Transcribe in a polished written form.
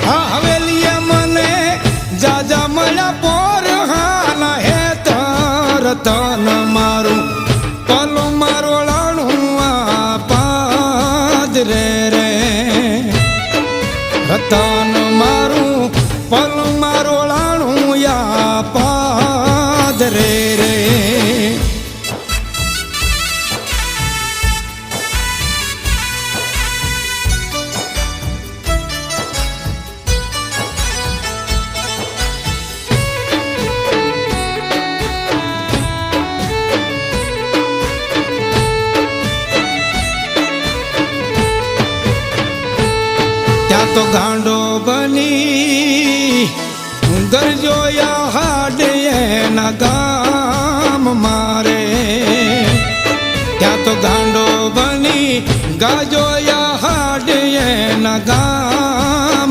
હા હવેલીએ મને જાજા મળ્યા પોર હાના હે રતન મારું પલું મારોળાણું આ પાદરે રે રતન મારું પલું મારોળાણું યા પાદરે રે ત્યાં તો ગાંડો બની ગરજોયા હાડે એના ગામ મારે ત્યાં તો ગાંડો બની ગાજોયા